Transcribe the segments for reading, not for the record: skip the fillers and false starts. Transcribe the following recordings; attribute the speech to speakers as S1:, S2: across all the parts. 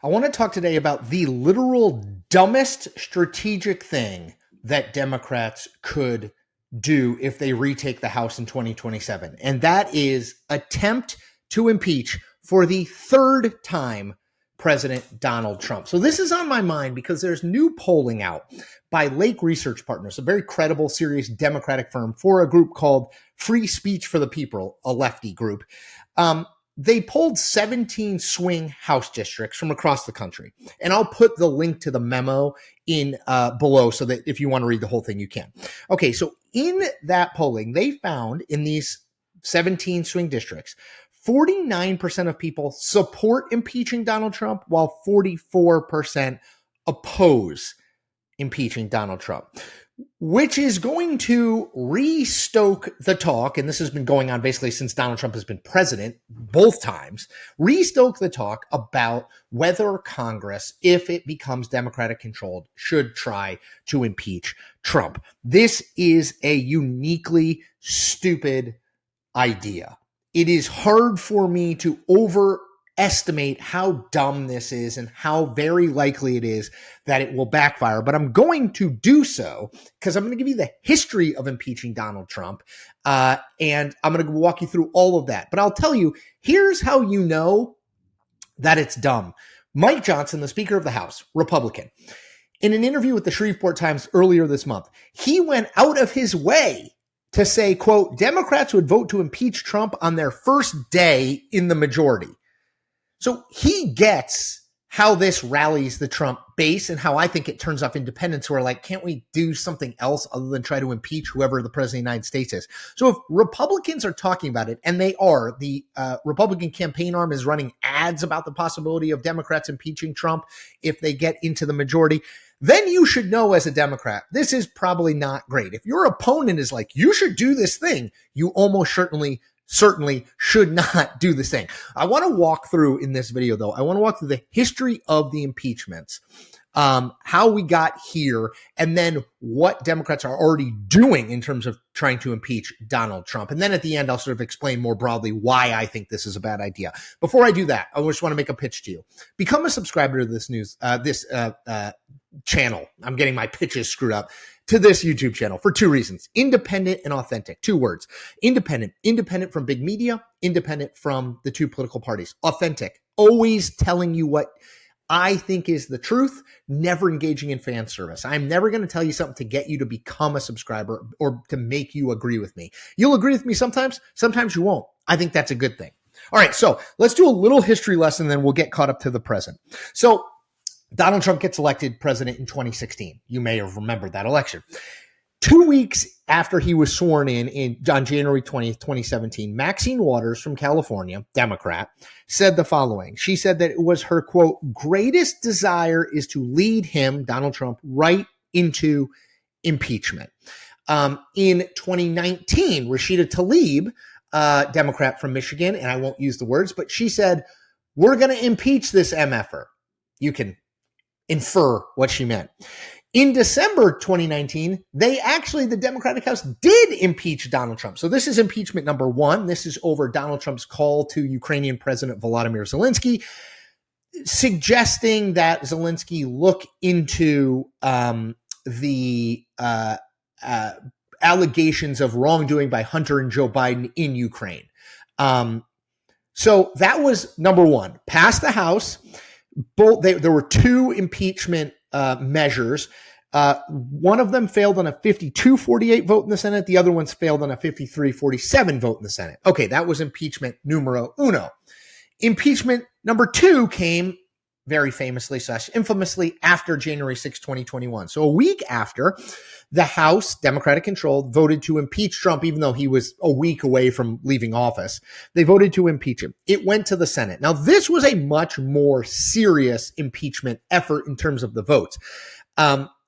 S1: I want to talk today about the literal dumbest strategic thing that Democrats could do if they retake the House in 2027. And that is attempt to impeach for the third time President Donald Trump. So this is on my mind because there's new polling out by Lake Research Partners, a very credible, serious Democratic firm, for a group called Free Speech for the People, a lefty group. They polled 17 swing House districts from across the country. And I'll put the link to the memo in below so that if you want to read the whole thing, you can. Okay, so in that polling, they found in these 17 swing districts, 49% of people support impeaching Donald Trump, while 44% oppose impeaching Donald Trump, which is going to restoke the talk, and this has been going on basically since Donald Trump has been president both times, restoke the talk about whether Congress, if it becomes Democratic controlled, should try to impeach Trump. This is a uniquely stupid idea. It is hard for me to overestimate how dumb this is and how very likely it is that it will backfire. But I'm going to do so because I'm going to give you the history of impeaching Donald Trump. And I'm going to walk you through all of that. But I'll tell you, here's how you know that it's dumb. Mike Johnson, the Speaker of the House, Republican, in an interview with the Shreveport Times earlier this month, he went out of his way to say, quote, Democrats would vote to impeach Trump on their first day in the majority. So he gets how this rallies the Trump base and how I think it turns off independents who are like, can't we do something else other than try to impeach whoever the president of the United States is? So if Republicans are talking about it, and they are, the Republican campaign arm is running ads about the possibility of Democrats impeaching Trump if they get into the majority, then you should know as a Democrat, this is probably not great. If your opponent is like, you should do this thing, you almost certainly should not do this thing. I want to walk through in this video, though, I want to walk through the history of the impeachments, how we got here, and then what Democrats are already doing in terms of trying to impeach Donald Trump. And then at the end, I'll sort of explain more broadly why I think this is a bad idea. Before I do that, I just want to make a pitch to you. Become a subscriber to this channel. I'm getting my pitches screwed up. To this YouTube channel for two reasons: independent and authentic. Two words: independent from big media, independent from the two political parties. Authentic, always telling you what I think is the truth, never engaging in fan service. I'm never going to tell you something to get you to become a subscriber or to make you agree with me. You'll agree with me sometimes you won't. I think that's a good thing. All right, so let's do a little history lesson, then we'll get caught up to the present. So Donald Trump gets elected president in 2016. You may have remembered that election. 2 weeks after he was sworn in on January 20th, 2017, Maxine Waters from California, Democrat, said the following. She said that it was her, quote, greatest desire is to lead him, Donald Trump, right into impeachment. In 2019, Rashida Tlaib, Democrat from Michigan, and I won't use the words, but she said, we're going to impeach this MFer. You can infer what she meant. In December 2019, the Democratic House did impeach Donald Trump. So this is impeachment number one. This is over Donald Trump's call to Ukrainian President Volodymyr Zelensky, suggesting that Zelensky look into the allegations of wrongdoing by Hunter and Joe Biden in Ukraine. So that was number one. Passed the House. There were two impeachment measures. One of them failed on a 52-48 vote in the Senate. The other one's failed on a 53-47 vote in the Senate. Okay, that was impeachment numero uno. Impeachment number two came very famously / infamously after January 6, 2021. So a week after, the House, Democratic controlled, voted to impeach Trump, even though he was a week away from leaving office. They voted to impeach him. It went to the Senate. Now, this was a much more serious impeachment effort in terms of the votes.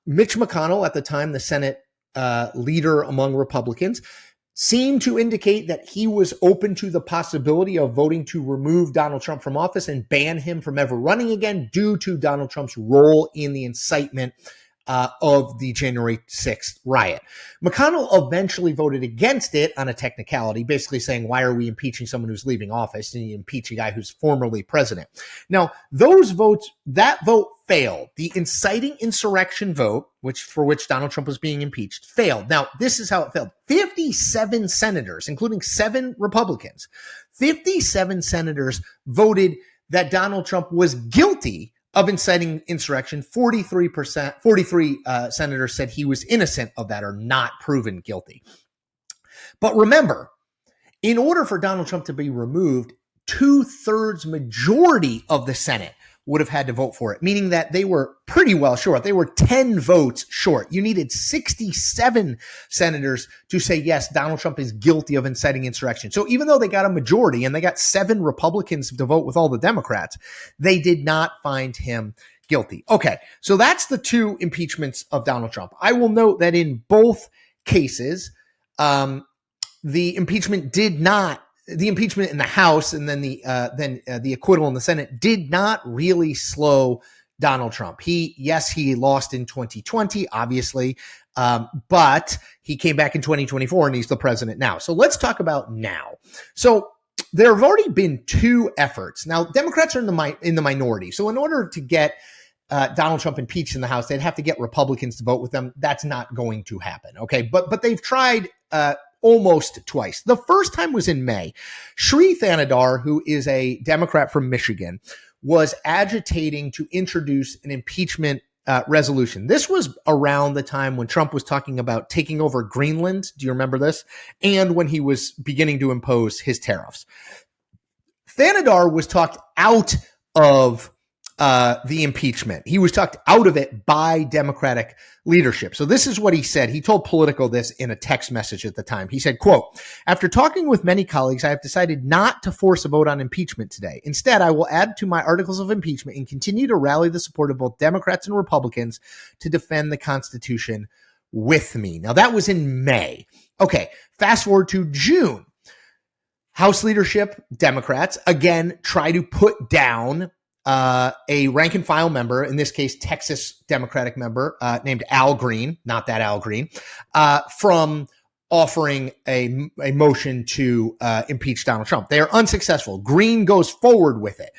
S1: Mitch McConnell, at the time, the Senate leader among Republicans, seemed to indicate that he was open to the possibility of voting to remove Donald Trump from office and ban him from ever running again due to Donald Trump's role in the incitement of the January 6th riot. McConnell eventually voted against it on a technicality, basically saying, why are we impeaching someone who's leaving office and you impeach a guy who's formerly president? Now, that vote failed. The inciting insurrection vote, for which Donald Trump was being impeached, failed. Now, this is how it failed. 57 senators, including 7 Republicans, 57 senators voted that Donald Trump was guilty of inciting insurrection. 43 senators said he was innocent of that or not proven guilty. But remember, in order for Donald Trump to be removed, 2/3 majority of the Senate would have had to vote for it, meaning that they were pretty well short. They were 10 votes short. You needed 67 senators to say, yes, Donald Trump is guilty of inciting insurrection. So even though they got a majority and they got 7 Republicans to vote with all the Democrats, they did not find him guilty. Okay, so that's the 2 impeachments of Donald Trump. I will note that in both cases, the impeachment in the House and then the acquittal in the Senate did not really slow Donald Trump. He lost in 2020, obviously, but he came back in 2024 and he's the president now. So let's talk about now. So there have already been 2 efforts. Now, Democrats are in the minority. So in order to get Donald Trump impeached in the House, they'd have to get Republicans to vote with them. That's not going to happen. Okay, but they've tried almost twice. The first time was in May. Sri Thanadar, who is a Democrat from Michigan, was agitating to introduce an impeachment resolution. This was around the time when Trump was talking about taking over Greenland. Do you remember this? And when he was beginning to impose his tariffs. Thanadar was talked out of the impeachment. He was talked out of it by Democratic leadership. So this is what he said. He told Politico this in a text message at the time. He said, quote, "After talking with many colleagues, I have decided not to force a vote on impeachment today. Instead, I will add to my articles of impeachment and continue to rally the support of both Democrats and Republicans to defend the Constitution with me." Now, that was in May. Okay, fast forward to June. House leadership, Democrats, again, try to put down a rank and file member, in this case, Texas Democratic member named Al Green, not that Al Green, from offering a motion to impeach Donald Trump. They are unsuccessful. Green goes forward with it.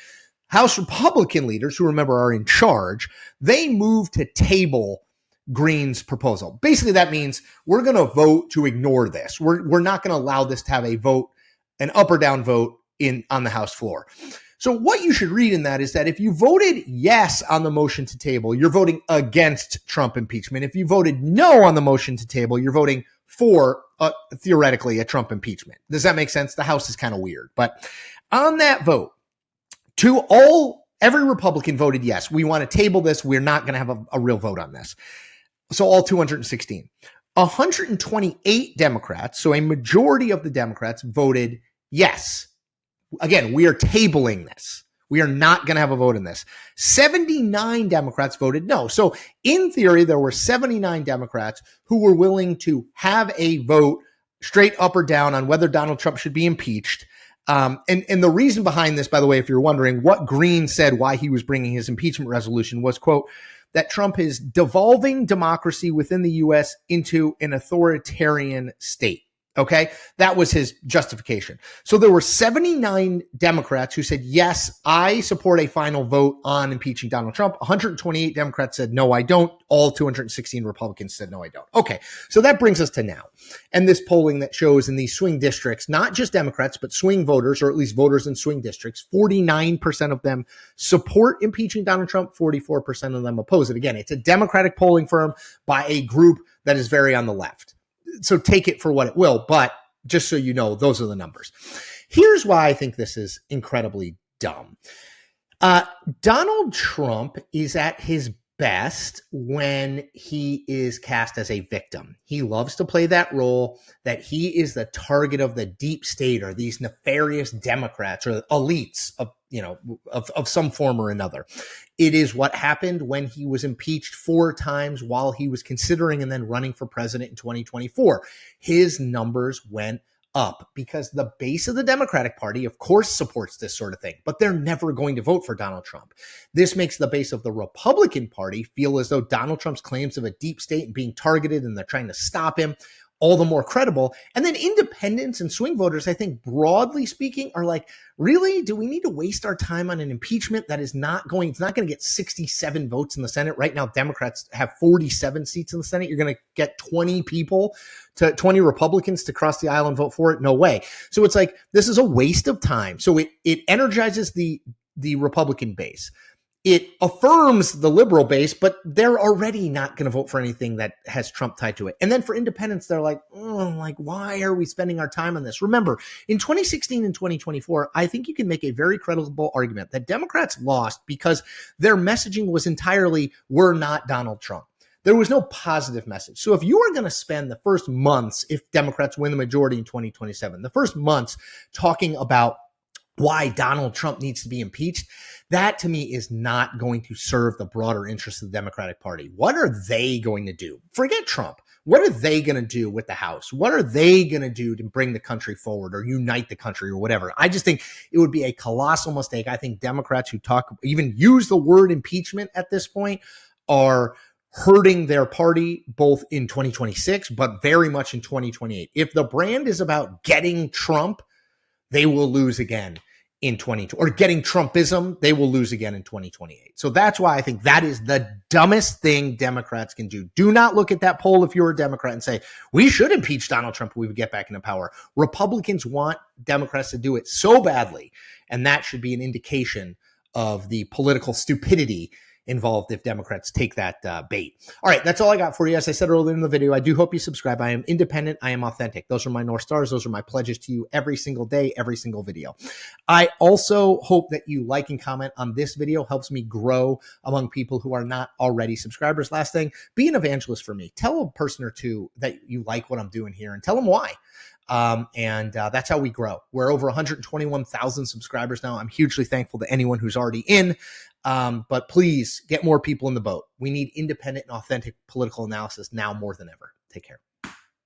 S1: House Republican leaders, who remember are in charge, they move to table Green's proposal. Basically, that means we're going to vote to ignore this. We're not going to allow this to have a vote, an up or down vote on the House floor. So what you should read in that is that if you voted yes on the motion to table, you're voting against Trump impeachment. If you voted no on the motion to table, you're voting for, theoretically, a Trump impeachment. Does that make sense? The House is kind of weird. But on that vote, every Republican voted yes. We want to table this. We're not going to have a real vote on this. So all 216. 128 Democrats, so a majority of the Democrats voted yes. Again, we are tabling this. We are not going to have a vote in this. 79 Democrats voted no. So in theory, there were 79 Democrats who were willing to have a vote straight up or down on whether Donald Trump should be impeached. And the reason behind this, by the way, if you're wondering, what Green said why he was bringing his impeachment resolution was, quote, that Trump is devolving democracy within the U.S. into an authoritarian state. Okay, that was his justification. So there were 79 Democrats who said, yes, I support a final vote on impeaching Donald Trump. 128 Democrats said, no, I don't. All 216 Republicans said, no, I don't. Okay, so that brings us to now. And this polling that shows in these swing districts, not just Democrats, but swing voters, or at least voters in swing districts, 49% of them support impeaching Donald Trump, 44% of them oppose it. Again, it's a Democratic polling firm by a group that is very on the left. So take it for what it will, but just so you know, those are the numbers. Here's why I think this is incredibly dumb. Donald Trump is at his best when he is cast as a victim. He loves to play that role, that he is the target of the deep state or these nefarious Democrats or elites of some form or another. It is what happened when he was impeached 4 times while he was considering and then running for president in 2024. His numbers went up because the base of the Democratic Party, of course, supports this sort of thing, but they're never going to vote for Donald Trump. This makes the base of the Republican Party feel as though Donald Trump's claims of a deep state and being targeted and they're trying to stop him all the more credible. And then independents and swing voters, I think, broadly speaking, are like, really? Do we need to waste our time on an impeachment that is not going, it's not going to get 67 votes in the Senate? Right now, Democrats have 47 seats in the Senate. You're going to get 20 Republicans to cross the aisle and vote for it? No way. So it's like, this is a waste of time. So it energizes the Republican base. It affirms the liberal base, but they're already not going to vote for anything that has Trump tied to it. And then for independents, they're like, why are we spending our time on this? Remember, in 2016 and 2024, I think you can make a very credible argument that Democrats lost because their messaging was entirely, we're not Donald Trump. There was no positive message. So if you are going to spend the first months, if Democrats win the majority in 2027, the first months talking about why Donald Trump needs to be impeached, that to me is not going to serve the broader interests of the Democratic Party. What are they going to do? Forget Trump. What are they going to do with the House? What are they going to do to bring the country forward or unite the country or whatever? I just think it would be a colossal mistake. I think Democrats who even use the word impeachment at this point are hurting their party both in 2026, but very much in 2028. If the brand is about getting Trump, they will lose again in 2020, or getting Trumpism, they will lose again in 2028. So that's why I think that is the dumbest thing Democrats can do. Do not look at that poll if you're a Democrat and say, we should impeach Donald Trump when we get back into power. Republicans want Democrats to do it so badly, and that should be an indication of the political stupidity involved if Democrats take that bait. All right, that's all I got for you. As I said earlier in the video, I do hope you subscribe. I am independent. I am authentic. Those are my North Stars. Those are my pledges to you every single day, every single video. I also hope that you like and comment on this video. Helps me grow among people who are not already subscribers. Last thing, be an evangelist for me. Tell a person or two that you like what I'm doing here and tell them why. That's how we grow. We're over 121,000 subscribers now. I'm hugely thankful to anyone who's already in. But please get more people in the boat. We need independent and authentic political analysis now more than ever. Take care.